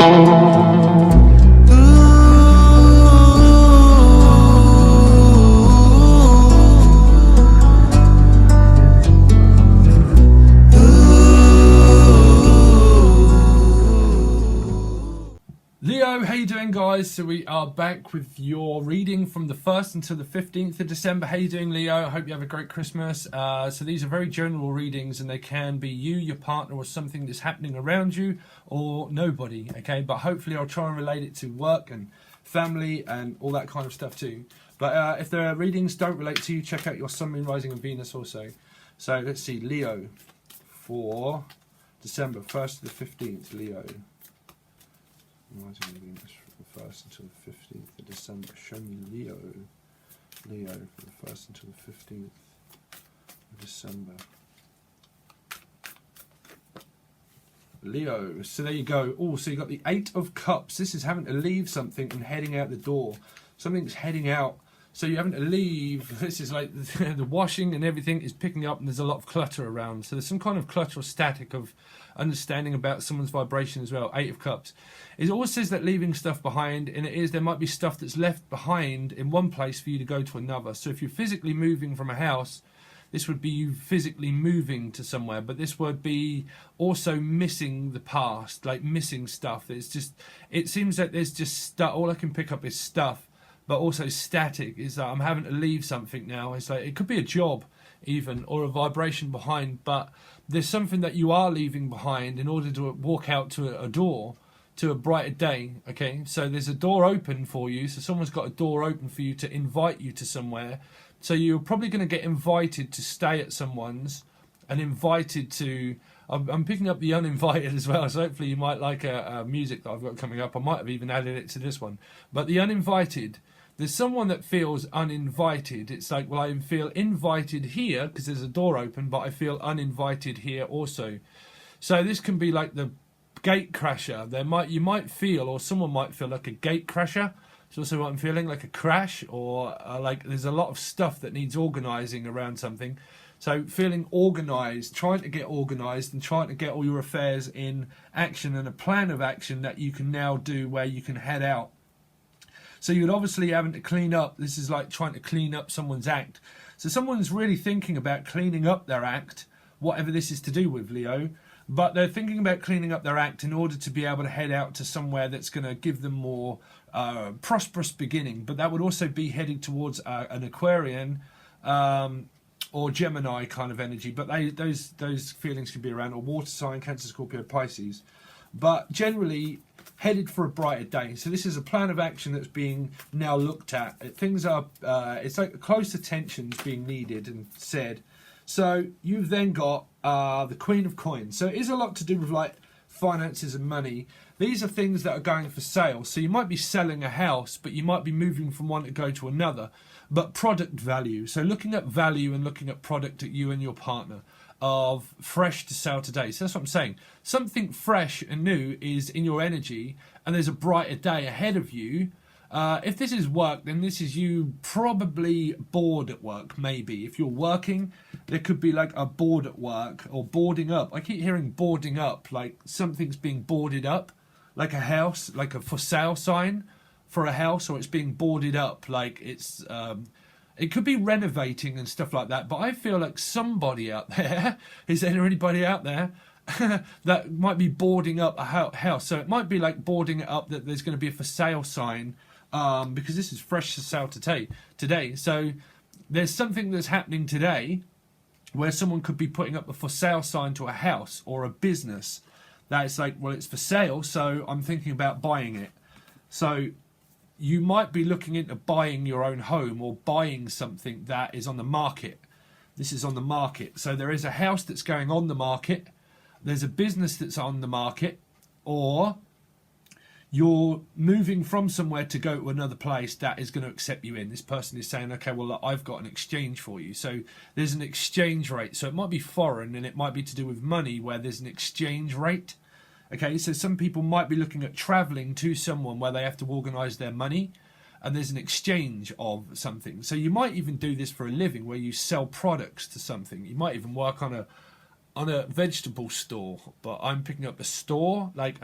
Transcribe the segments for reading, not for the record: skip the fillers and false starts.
Leo, how you doing, guys? So we are back with your reading from the 1st until the 15th of December. How you doing, Leo? I hope you have a great Christmas. So these are very general readings, and they can be you, your partner, or something that's happening around you, or nobody, okay? But hopefully I'll try and relate it to work and family and all that kind of stuff too. But if the readings don't relate to you, check out your Sun, Moon, Rising and Venus also. So let's see, Leo for December 1st to the 15th, Leo. Rising and Venus from the 1st until the 15th of December. Show me Leo. Leo from the 1st until the 15th of December. Leo. So there you go. Oh, so you got the 8 of Cups. This is having to leave something and heading out the door. Something's heading out. So you're having to leave. This is like the washing and everything is picking up, and there's a lot of clutter around. So there's some kind of clutter or static of understanding about someone's vibration as well. 8 of Cups. It always says that leaving stuff behind, and it is, there might be stuff that's left behind in one place for you to go to another. So if you're physically moving from a house, this would be you physically moving to somewhere, but this would be also missing the past, like missing stuff. It's just, it seems that there's just stuff. All I can pick up is stuff, but also static is that I'm having to leave something now. It's like, it could be a job even, or a vibration behind, but there's something that you are leaving behind in order to walk out to a door, to a brighter day, okay? So there's a door open for you, so someone's got a door open for you to invite you to somewhere. So you're probably going to get invited to stay at someone's, and invited to, I'm picking up the uninvited as well, so hopefully you might like a music that I've got coming up. I might have even added it to this one. But the uninvited, there's someone that feels uninvited. It's like, well, I feel invited here because there's a door open, but I feel uninvited here also. So this can be like the gate crasher. You might feel, or someone might feel like a gate crasher. It's also what I'm feeling, like a crash, or like there's a lot of stuff that needs organising around something. So feeling organised, trying to get organised and trying to get all your affairs in action, and a plan of action that you can now do where you can head out. So you'd obviously having to clean up. This is like trying to clean up someone's act. So someone's really thinking about cleaning up their act, whatever this is to do with, Leo. But they're thinking about cleaning up their act in order to be able to head out to somewhere that's going to give them more prosperous beginning. But that would also be heading towards an Aquarian or Gemini kind of energy. But those feelings could be around, or water sign, Cancer, Scorpio, Pisces. But generally headed for a brighter day. So this is a plan of action that's being now looked at. Things are, it's like close attention is being needed and said. So you've then got the Queen of Coins. So it is a lot to do with like finances and money. These are things that are going for sale. So you might be selling a house, but you might be moving from one to go to another. But product value. So looking at value and looking at product at you and your partner of fresh to sell today. So that's what I'm saying. Something fresh and new is in your energy, and there's a brighter day ahead of you. If this is work, then this is you probably bored at work, maybe. If you're working, there could be like a bored at work, or boarding up. I keep hearing boarding up, like something's being boarded up, like a house, like a for sale sign for a house, or it's being boarded up, like it's... it could be renovating and stuff like that, but I feel like somebody out there, is there anybody out there that might be boarding up a house? So it might be like boarding it up that there's going to be a for sale sign, because this is fresh to sale today. So there's something that's happening today where someone could be putting up a for sale sign to a house or a business that it's like, well, it's for sale, so I'm thinking about buying it. So you might be looking into buying your own home, or buying something that is on the market. This is on the market. So there is a house that's going on the market. There's a business that's on the market, or you're moving from somewhere to go to another place that is going to accept you in. This person is saying, okay, well, look, I've got an exchange for you. So there's an exchange rate. So it might be foreign, and it might be to do with money, where there's an exchange rate. Okay, so some people might be looking at travelling to someone where they have to organise their money, and there's an exchange of something. So you might even do this for a living, where you sell products to something. You might even work on a vegetable store, but I'm picking up a store, like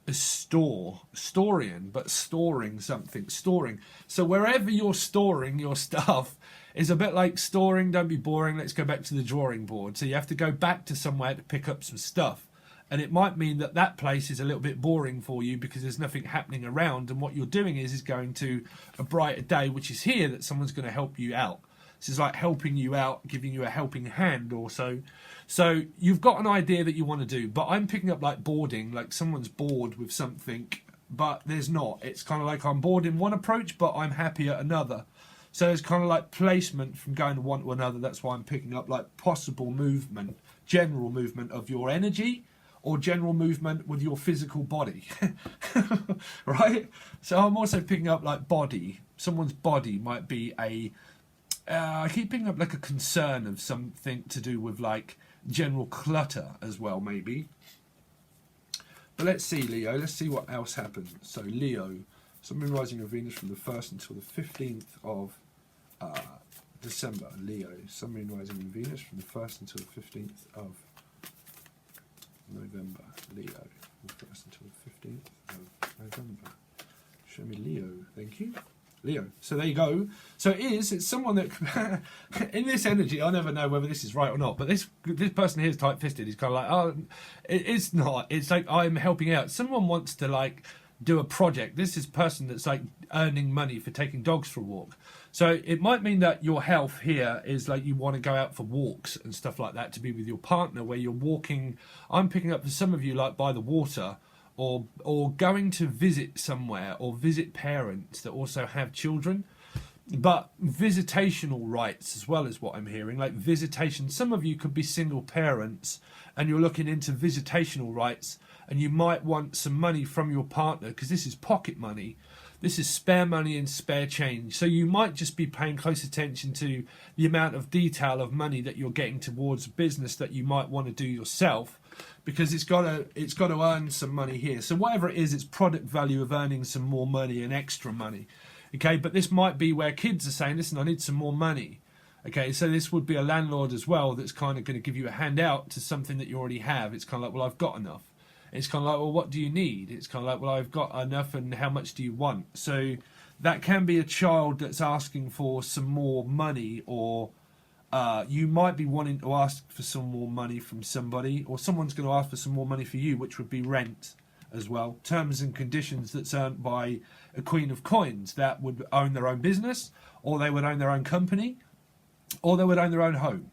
as storing, but storing something, storing. So wherever you're storing your stuff is a bit like storing, don't be boring, let's go back to the drawing board. So you have to go back to somewhere to pick up some stuff. And it might mean that that place is a little bit boring for you because there's nothing happening around. And what you're doing is going to a brighter day, which is here, that someone's going to help you out. This is like helping you out, giving you a helping hand or so. So you've got an idea that you want to do, but I'm picking up like boarding, like someone's bored with something, but there's not. It's kind of like I'm bored in one approach, but I'm happy at another. So it's kind of like placement from going to one to another. That's why I'm picking up like possible movement, general movement of your energy or general movement with your physical body, right? So I'm also picking up like body. Someone's body might be a... I keep picking up like a concern of something to do with like general clutter as well, maybe. But let's see, Leo. Let's see what else happens. So Leo, Sun, Moon, Rising of Venus from the 1st until the 15th of December. Leo, Sun, Moon, Rising in Venus from the 1st until the 15th of November. Leo, from the 1st until the 15th of November. Show me Leo. Thank you. Leo. So there you go. So it's someone that in this energy, I never know whether this is right or not, but this person here is tight-fisted. He's kind of like, oh, it's not. It's like I'm helping out. Someone wants to like do a project. This is a person that's like earning money for taking dogs for a walk. So it might mean that your health here is like you want to go out for walks and stuff like that to be with your partner where you're walking. I'm picking up for some of you like by the water, or going to visit somewhere, or visit parents that also have children. But visitational rights as well is what I'm hearing, like visitation. Some of you could be single parents and you're looking into visitational rights, and you might want some money from your partner because this is pocket money. This is spare money and spare change. So you might just be paying close attention to the amount of detail of money that you're getting towards a business that you might want to do yourself, because it's got to earn some money here. So whatever it is, it's product value of earning some more money and extra money. Okay, but this might be where kids are saying, listen, I need some more money. Okay, so this would be a landlord as well that's kind of going to give you a handout to something that you already have. It's kind of like, well, I've got enough. It's kind of like, well, what do you need? It's kind of like, well, I've got enough, and how much do you want? So that can be a child that's asking for some more money, or you might be wanting to ask for some more money from somebody, or someone's going to ask for some more money for you, which would be rent as well. Terms and conditions that's earned by a Queen of Coins that would own their own business, or they would own their own company, or they would own their own home.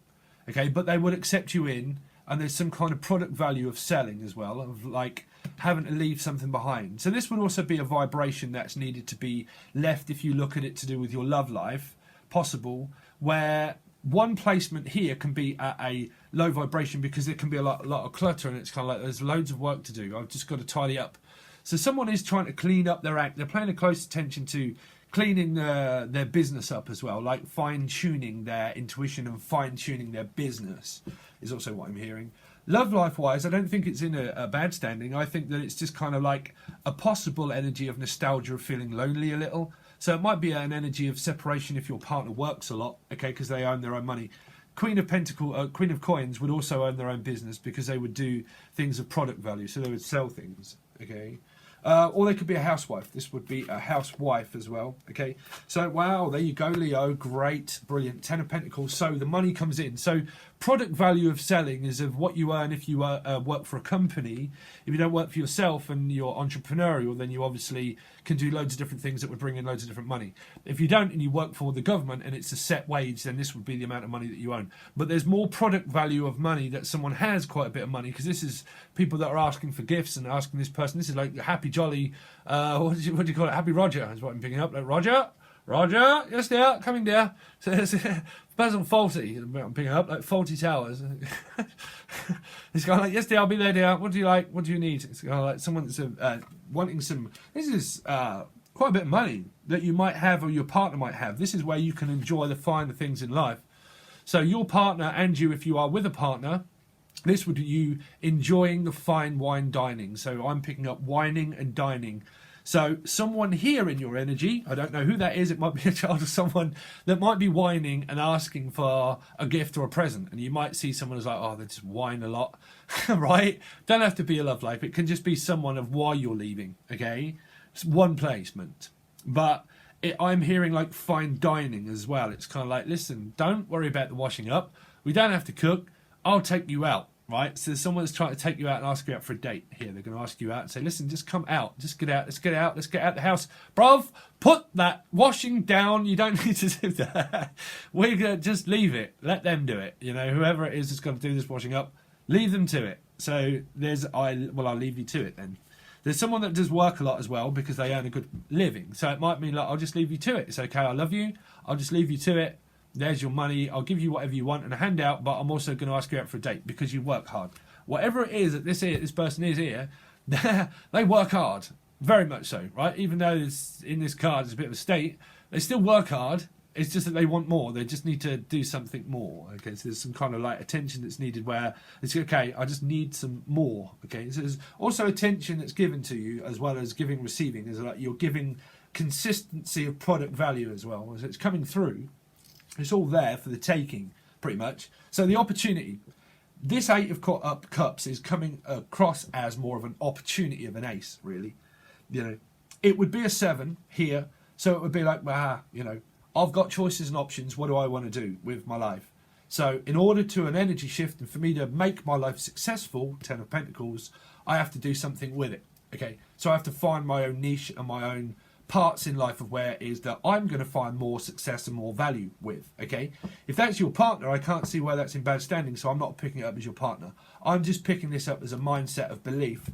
Okay, but they would accept you in, and there's some kind of product value of selling as well, of like having to leave something behind. So this would also be a vibration that's needed to be left if you look at it to do with your love life, possible, where one placement here can be at a low vibration because there can be a lot of clutter, and it's kind of like there's loads of work to do. I've just got to tidy up. So someone is trying to clean up their act. They're paying a close attention to cleaning their business up as well, like fine-tuning their intuition and fine-tuning their business is also what I'm hearing. Love life-wise, I don't think it's in a bad standing. I think that it's just kind of like a possible energy of nostalgia, of feeling lonely a little. So it might be an energy of separation if your partner works a lot, okay, because they own their own money. Queen of Coins would also own their own business because they would do things of product value, so they would sell things, okay. Or they could be a housewife. This would be a housewife as well. Okay, so wow, there you go, Leo. Great, brilliant. 10 of Pentacles. So the money comes in. So product value of selling is of what you earn if you work for a company. If you don't work for yourself and you're entrepreneurial, then you obviously can do loads of different things that would bring in loads of different money. If you don't and you work for the government and it's a set wage, then this would be the amount of money that you own. But there's more product value of money that someone has quite a bit of money, because this is people that are asking for gifts and asking this person. This is like happy jolly, what do you call it? Happy Roger is what I'm picking up. Like Roger, yes dear, coming dear. So it's Basil Faulty, I'm picking up, like Faulty Towers. It's kind of like, yes dear, I'll be there dear. What do you like? What do you need? It's kind of like someone that's wanting some, this is quite a bit of money that you might have or your partner might have. This is where you can enjoy the finer things in life. So your partner and you, if you are with a partner, this would be you enjoying the fine wine dining. So I'm picking up wining and dining. So someone here in your energy, I don't know who that is, it might be a child or someone that might be whining and asking for a gift or a present. And you might see someone who's like, oh, they just whine a lot, right? Don't have to be a love life. It can just be someone of why you're leaving, okay? It's one placement. But I'm hearing like fine dining as well. It's kind of like, listen, don't worry about the washing up. We don't have to cook. I'll take you out. Right, so someone's trying to take you out and ask you out for a date here. They're going to ask you out and say, listen, just come out. Just get out. Let's get out. Let's get out the house. Bruv, put that washing down. You don't need to do that. We're going to just leave it. Let them do it. You know, whoever it is that's going to do this washing up, leave them to it. So I'll leave you to it then. There's someone that does work a lot as well because they earn a good living. So it might mean like, I'll just leave you to it. It's okay. I love you. I'll just leave you to it. There's your money. I'll give you whatever you want and a handout, but I'm also going to ask you out for a date because you work hard. Whatever it is that this person is here, they work hard, very much so, right? Even though it's in this card it's a bit of a state, they still work hard. It's just that they want more. They just need to do something more. Okay, so there's some kind of like attention that's needed where it's okay. I just need some more. Okay, so there's also attention that's given to you as well as giving, receiving. Is like you're giving consistency of product value as well. So it's coming through. It's all there for the taking, pretty much. So the opportunity. This Eight of Cups is coming across as more of an opportunity of an ace, really. You know, it would be a 7 here. So it would be like, you know, I've got choices and options. What do I want to do with my life? So in order to an energy shift and for me to make my life successful, 10 of Pentacles, I have to do something with it. Okay, so I have to find my own niche and my own parts in life of where it is that I'm going to find more success and more value with. Okay, if that's your partner, I can't see why that's in bad standing, so I'm not picking it up as your partner. I'm just picking this up as a mindset of belief.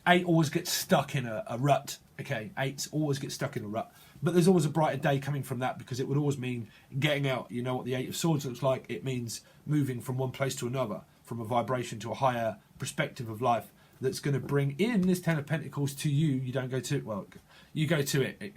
8 always gets stuck in a rut. Okay, 8s always get stuck in a rut, but there's always a brighter day coming from that because it would always mean getting out. You know what the 8 of Swords looks like? It means moving from one place to another, from a vibration to a higher perspective of life that's going to bring in this 10 of Pentacles to you. You don't go to it. Well, you go to it.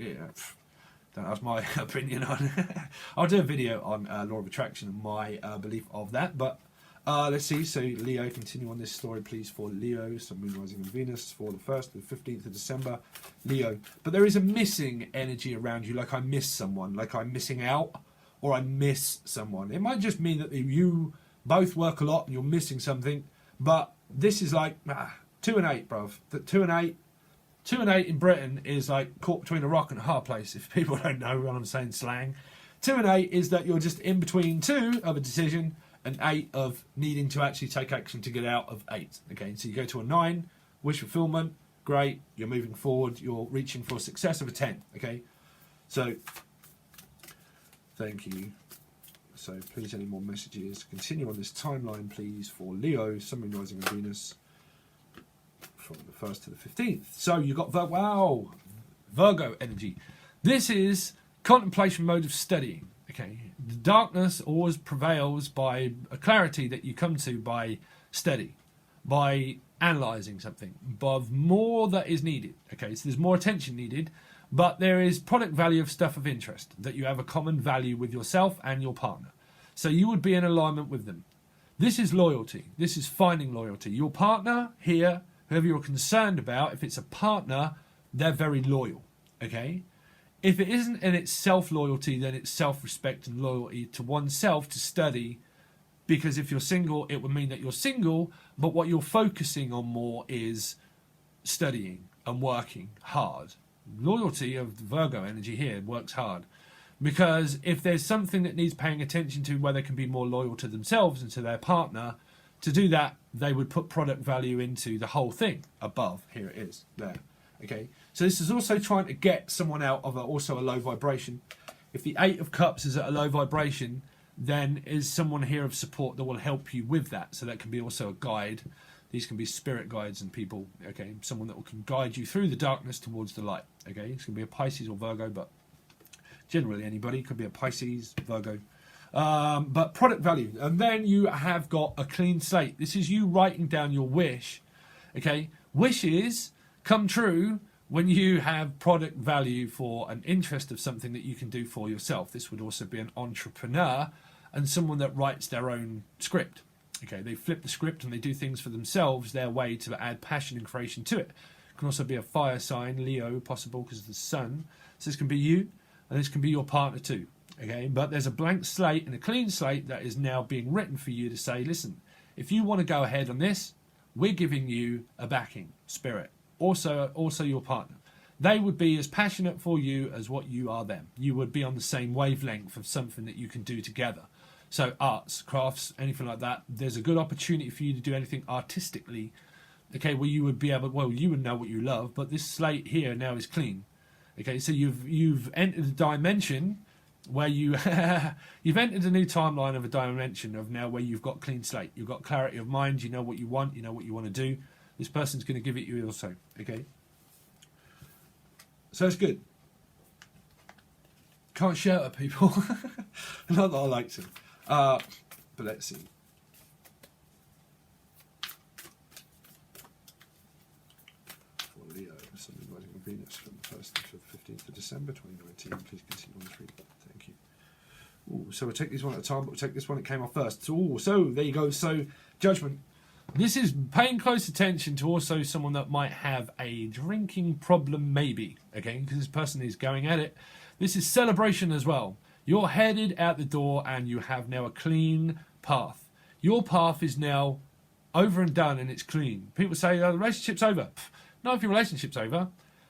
Don't ask my opinion on it. I'll do a video on law of attraction and my belief of that. But let's see. So Leo, continue on this story, please, for Leo. So Moon, Rising and Venus for the 1st to the 15th of December. Leo. But there is a missing energy around you, like I miss someone, like I'm missing out or I miss someone. It might just mean that you both work a lot and you're missing something. But this is like 2 and 8, bruv. 2 and 8. 2 and 8 in Britain is like caught between a rock and a hard place, if people don't know what I'm saying slang. 2 and 8 is that you're just in between 2 of a decision and 8 of needing to actually take action to get out of 8. Okay, so you go to a 9, wish fulfillment, great, you're moving forward, you're reaching for a success of a 10. Okay, so thank you. So please, any more messages? Continue on this timeline, please, for Leo, Sun, Moon, Rising and Venus. From the 1st to the 15th. So you've got Virgo energy. This is contemplation mode of studying. Okay, the darkness always prevails by a clarity that you come to by study, by analysing something, by more that is needed. Okay, so there's more attention needed, but there is product value of stuff of interest that you have a common value with yourself and your partner. So you would be in alignment with them. This is loyalty. This is finding loyalty. Your partner here, whoever you're concerned about, if it's a partner, they're very loyal, okay? If it isn't and it's self-loyalty, then it's self-respect and loyalty to oneself to study, because if you're single, it would mean that you're single, but what you're focusing on more is studying and working hard. Loyalty of the Virgo energy here works hard, because if there's something that needs paying attention to where they can be more loyal to themselves and to their partner, to do that, they would put product value into the whole thing above. Here it is, there. Okay, so this is also trying to get someone out of also a low vibration. If the 8 of Cups is at a low vibration, then is someone here of support that will help you with that. So that can be also a guide. These can be spirit guides and people, okay? Someone that can guide you through the darkness towards the light, okay? It's going to be a Pisces or Virgo, but generally anybody. Could be a Pisces, Virgo. But product value, and then you have got a clean slate. This is you writing down your wish. Okay, wishes come true when you have product value for an interest of something that you can do for yourself. This would also be an entrepreneur and someone that writes their own script. Okay, they flip the script and they do things for themselves, their way to add passion and creation to it. Can also be a fire sign, Leo, possible because of the sun. So this can be you, and this can be your partner too. Okay, but there's a blank slate and a clean slate that is now being written for you to say, listen, if you want to go ahead on this, we're giving you a backing spirit. Also your partner. They would be as passionate for you as what you are them. You would be on the same wavelength of something that you can do together. So arts, crafts, anything like that. There's a good opportunity for you to do anything artistically. Okay, where you would be able, well, you would know what you love, but this slate here now is clean. Okay, so you've entered a dimension where you've entered a new timeline of a dimension of now where you've got clean slate. You've got clarity of mind. You know what you want. You know what you want to do. This person's going to give it you also. Okay. So it's good. Can't shout at people. Not that I like to. But let's see. For Leo, something rising on Venus from the 1st to the 15th of December 2019. Please continue on this read. Thank you. Ooh, so we'll take this one at a time, but we'll take this one that came off first. So there you go. So Judgment. This is paying close attention to also someone that might have a drinking problem, maybe. Okay, because this person is going at it. This is celebration as well. You're headed out the door and you have now a clean path. Your path is now over and done and it's clean. People say, oh, the relationship's over. Pff, not if your relationship's over.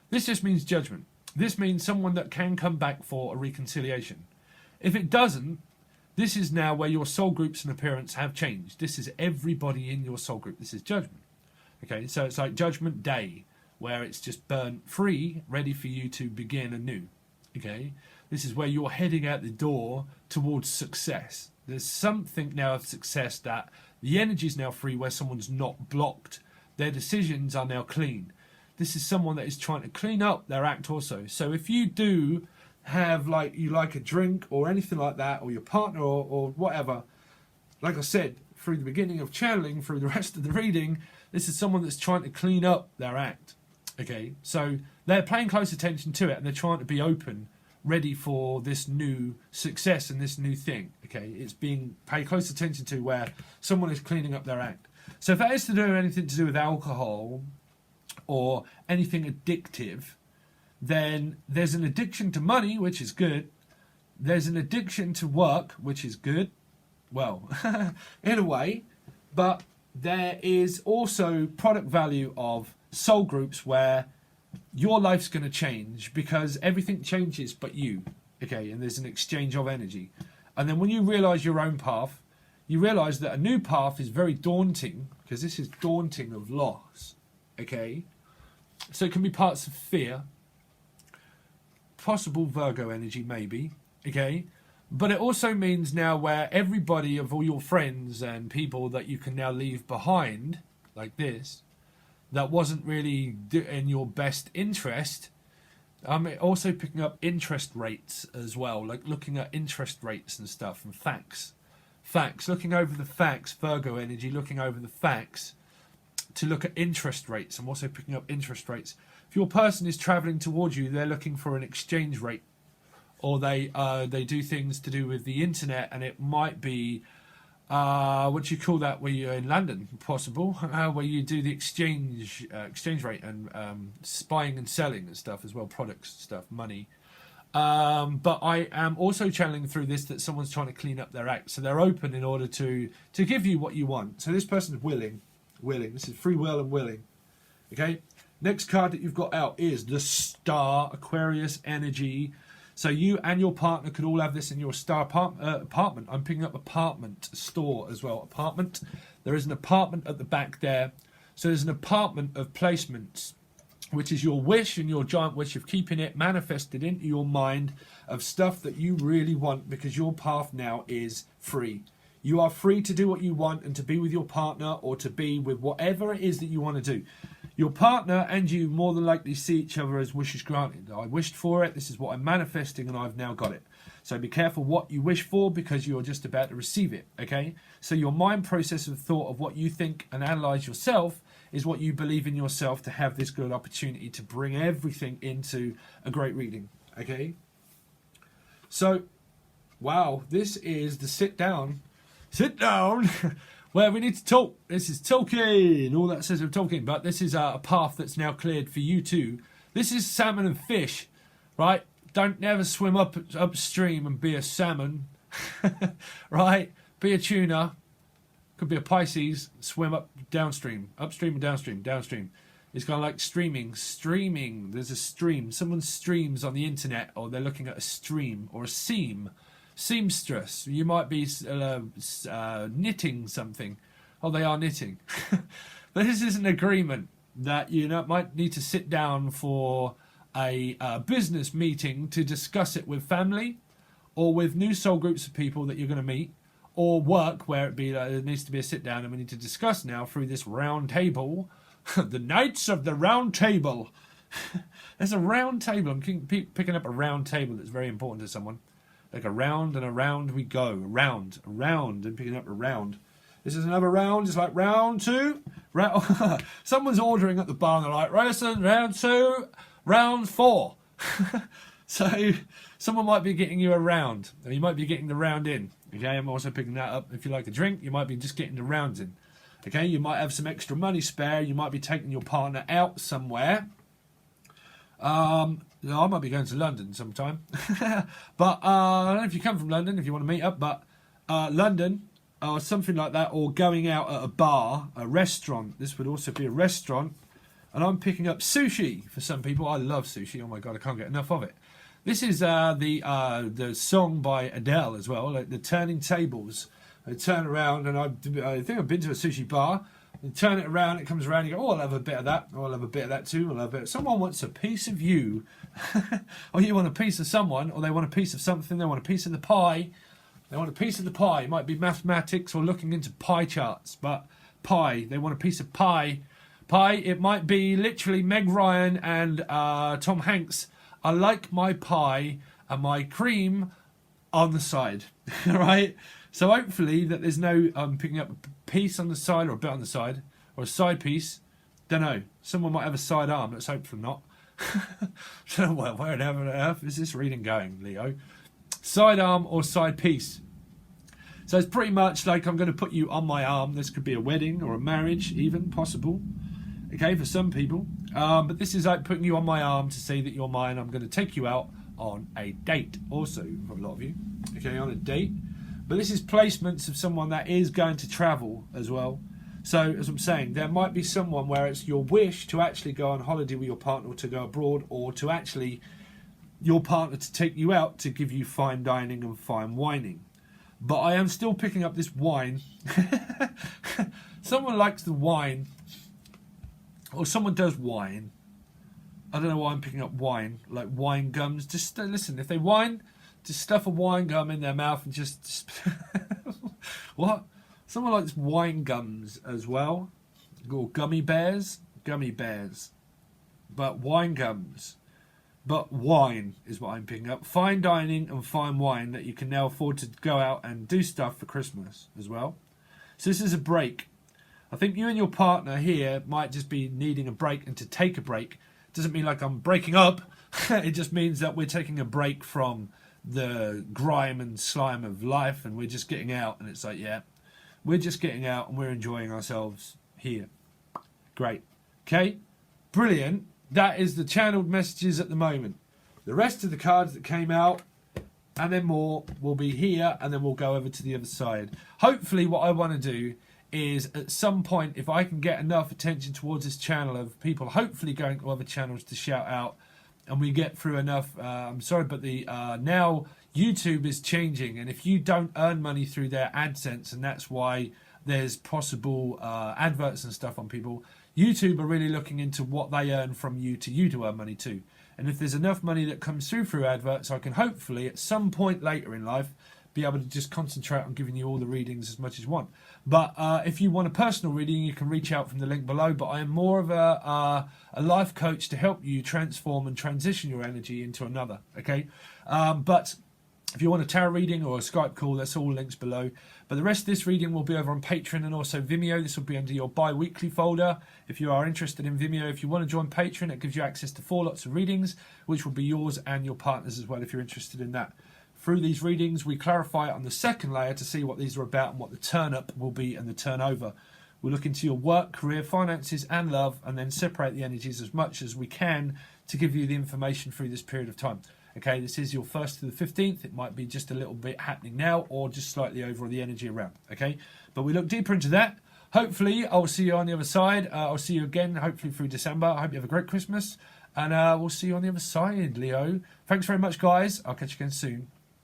This just means judgment. This means someone that can come back for a reconciliation. If it doesn't, this is now where your soul groups and appearance have changed. This is everybody in your soul group. This is judgment. Okay, so it's like Judgment Day, where it's just burnt free, ready for you to begin anew. Okay, this is where you're heading out the door towards success. There's something now of success that the energy is now free, where someone's not blocked. Their decisions are now clean. This is someone that is trying to clean up their act also. So if you do have you like a drink or anything like that, or your partner or whatever, like I said, through the beginning of channeling, through the rest of the reading, this is someone that's trying to clean up their act. Okay, so they're paying close attention to it and they're trying to be open, ready for this new success and this new thing. Okay, it's being paid close attention to, where someone is cleaning up their act. So if that is to do anything to do with alcohol or anything addictive, then there's an addiction to money, which is good. There's an addiction to work, which is good. Well, in a way. But there is also product value of soul groups where your life's going to change because everything changes but you. Okay, and there's an exchange of energy. And then when you realise your own path, you realise that a new path is very daunting, because this is daunting of loss. Okay? So it can be parts of fear, possible Virgo energy maybe, okay, but it also means now where everybody of all your friends and people that you can now leave behind, like this, that wasn't really in your best interest. Also picking up interest rates as well, like looking at interest rates and stuff and facts, looking over the facts, Virgo energy, looking over the facts to look at interest rates. I'm also picking up interest rates. If your person is travelling towards you, they're looking for an exchange rate, or they do things to do with the internet, and it might be what do you call that, where you're in London, possible, where you do the exchange rate and buying and selling and stuff as well, products, stuff, money. But I am also channeling through this that someone's trying to clean up their act, so they're open in order to give you what you want. So this person's willing. This is free will and willing. Okay. Next card that you've got out is the Star, Aquarius energy. So you and your partner could all have this in your Star apartment. I'm picking up apartment, store as well. Apartment. There is an apartment at the back there. So there's an apartment of placements, which is your wish and your giant wish of keeping it manifested into your mind of stuff that you really want, because your path now is free. You are free to do what you want and to be with your partner, or to be with whatever it is that you want to do. Your partner and you more than likely see each other as wishes granted. I wished for it, this is what I'm manifesting, and I've now got it. So be careful what you wish for, because you're just about to receive it, okay? So your mind process of thought of what you think and analyse yourself is what you believe in yourself to have this good opportunity to bring everything into a great reading, okay? So, wow, this is the sit down where we need to talk. This is talking. All that says of talking. But this is a path that's now cleared for you too. This is salmon and fish, right? Don't never swim upstream and be a salmon, right? Be a tuna. Could be a Pisces. Swim up downstream, upstream and downstream, downstream. It's kind of like streaming. There's a stream. Someone streams on the internet, or they're looking at a stream or a seam. Seamstress. You might be knitting something. Oh, they are knitting. This is an agreement that you might need to sit down for a business meeting to discuss it with family, or with new soul groups of people that you're going to meet, or work where there needs to be a sit down, and we need to discuss now through this round table. The Knights of the Round Table. There's a round table. I'm picking up a round table that's very important to someone. Like around and around we go. Around, and picking up a round. This is another round. It's like round two. Someone's ordering at the bar and they're like, listen, round two, round four. So someone might be getting you a round. Or you might be getting the round in. Okay, I'm also picking that up. If you like a drink, you might be just getting the rounds in. Okay, you might have some extra money spare. You might be taking your partner out somewhere. I might be going to London sometime. But I don't know if you come from London, if you want to meet up. But London, or something like that, or going out at a bar, a restaurant. This would also be a restaurant. And I'm picking up sushi for some people. I love sushi. Oh my God, I can't get enough of it. This is the song by Adele as well, like the Turning Tables. I turn around, and I think I've been to a sushi bar. You turn it around, it comes around, you go, oh, I'll have a bit of that. Oh, I'll have a bit of that too. I'll have a bit. Someone wants a piece of you. Or you want a piece of someone, or they want a piece of something. They want a piece of the pie. They want a piece of the pie. It might be mathematics or looking into pie charts, but pie. They want a piece of pie. Pie, it might be literally Meg Ryan and Tom Hanks. I like my pie and my cream on the side, right? So hopefully that there's no picking up a piece on the side or a bit on the side or a side piece. Don't know. Someone might have a side arm. Let's hope for not. Well, where on earth is this reading going, Leo? Side arm or side piece. So it's pretty much like I'm going to put you on my arm. This could be a wedding or a marriage, even possible. Okay, for some people. But this is like putting you on my arm to say that you're mine. I'm going to take you out on a date. Also, for a lot of you. Okay, on a date. But this is placements of someone that is going to travel as well. So, as I'm saying, there might be someone where it's your wish to actually go on holiday with your partner, or to go abroad, or to actually your partner to take you out to give you fine dining and fine wining. But I am still picking up this wine. Someone likes the wine. Or someone does wine. I don't know why I'm picking up wine. Like wine gums. Just listen, if they wine, just stuff a wine gum in their mouth and just what? Someone likes wine gums as well. Or gummy bears. Gummy bears. But wine gums. But wine is what I'm picking up. Fine dining and fine wine that you can now afford to go out and do stuff for Christmas as well. So this is a break. I think you and your partner here might just be needing a break, and to take a break doesn't mean like I'm breaking up. It just means that we're taking a break from the grime and slime of life, and we're just getting out. And it's like, yeah, we're just getting out and we're enjoying ourselves here. Great. Okay, brilliant. That is the channeled messages at the moment. The rest of the cards that came out, and then more, will be here, and then we'll go over to the other side. Hopefully what I want to do is at some point, if I can get enough attention towards this channel of people hopefully going to other channels to shout out, and we get through enough, I'm sorry, but the now YouTube is changing, and if you don't earn money through their AdSense, and that's why there's possible adverts and stuff on people, YouTube are really looking into what they earn from you to earn money too. And if there's enough money that comes through adverts, I can hopefully at some point later in life be able to just concentrate on giving you all the readings as much as you want. But if you want a personal reading, you can reach out from the link below. But I am more of a life coach to help you transform and transition your energy into another. Okay, but if you want a tarot reading or a Skype call, that's all links below. But the rest of this reading will be over on Patron and also Vimeo. This will be under your bi-weekly folder. If you are interested in Vimeo, if you want to join Patron, it gives you access to 4 lots of readings, which will be yours and your partner's as well if you're interested in that. Through these readings, we clarify it on the second layer to see what these are about and what the turn up will be and the turnover. We'll look into your work, career, finances and love, and then separate the energies as much as we can to give you the information through this period of time. Okay, this is your 1st to the 15th. It might be just a little bit happening now or just slightly over the energy around. Okay, but we look deeper into that. Hopefully, I'll see you on the other side. I'll see you again, hopefully through December. I hope you have a great Christmas. And we'll see you on the other side, Leo. Thanks very much, guys. I'll catch you again soon.